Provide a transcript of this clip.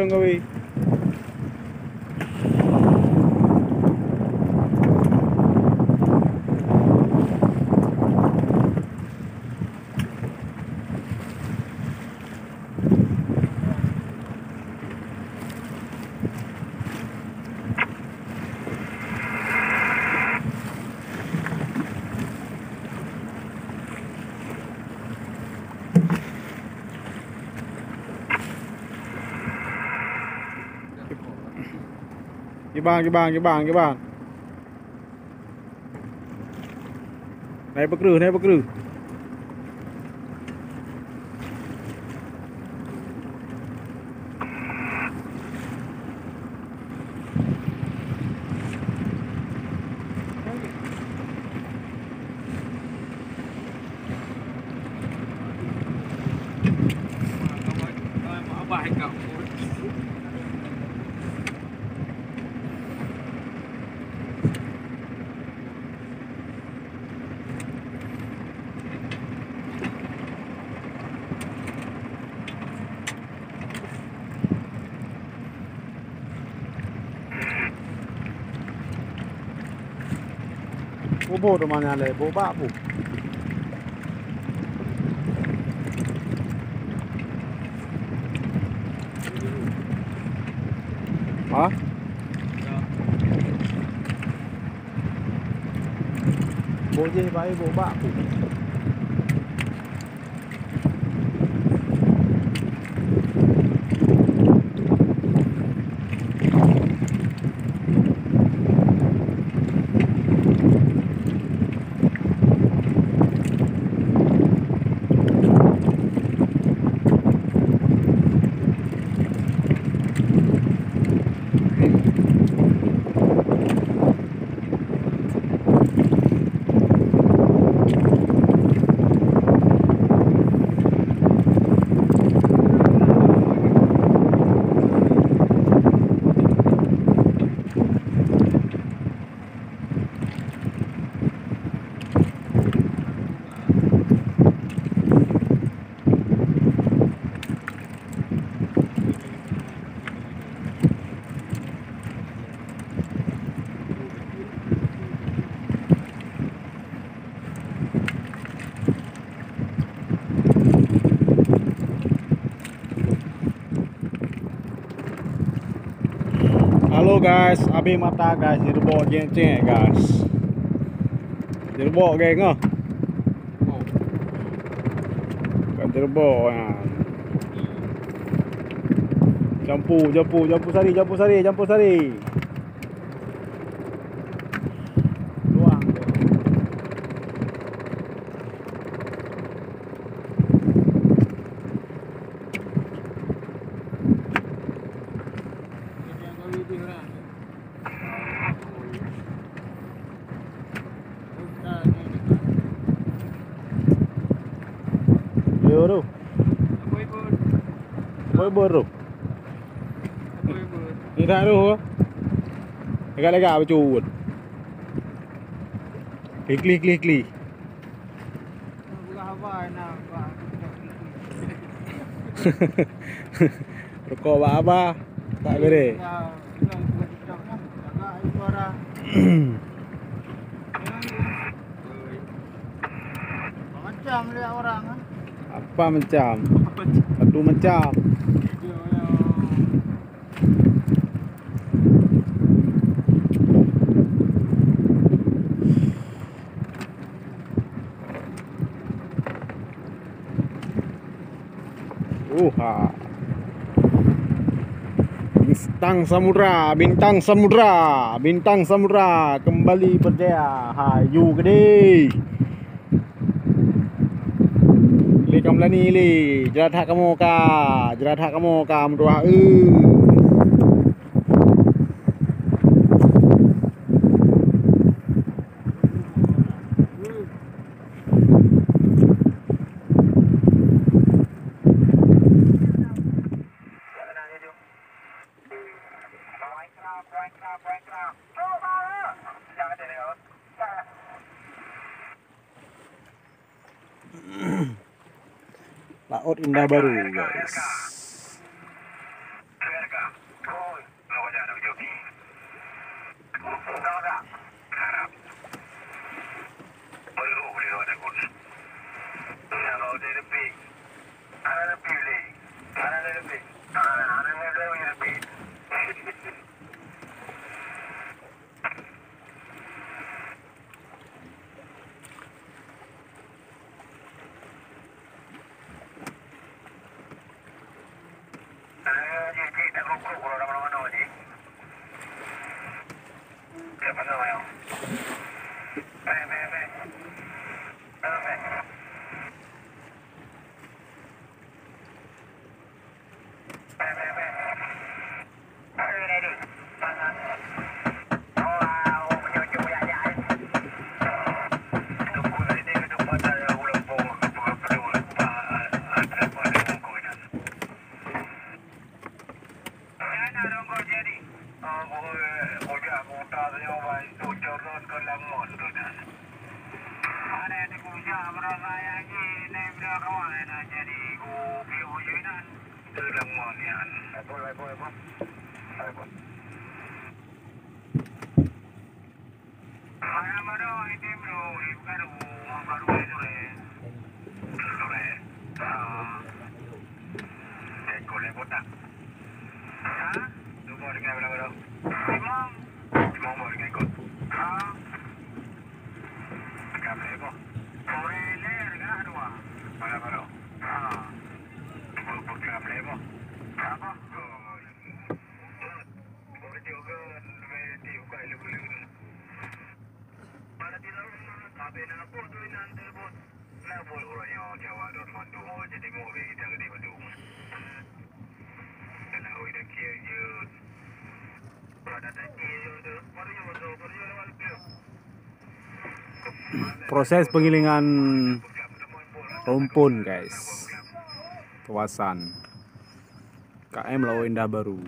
dong kau. Gimana? Naik berkeru. Bobo tu mana le? Boba bu. Hah? Boje baik boba bu. Halo guys, abi mata guys, direbok ceng guys. Direbok geng ah. Kan direbok ya. Jampu sari. Luang. Yo tu. Boy baru. Ni dah tu. Lega bercuut. Klik. Rokok apa? Tak bere. Macam lihat orang kan? Apa macam? Satu macam. Bintang Samudra kembali berjaya. Hayu gede. Li kamlani li, jerat hak kamu ka mdua Laut Indah Baru guys. dia lebih. Anak lebih lagi. Anak lebih. Anak lebih. Jadi tak kuku kalau mana-mana ni. Siapa nama yang? Proses penggilingan rumpun guys, kawasan KM Lawo Indah Baru.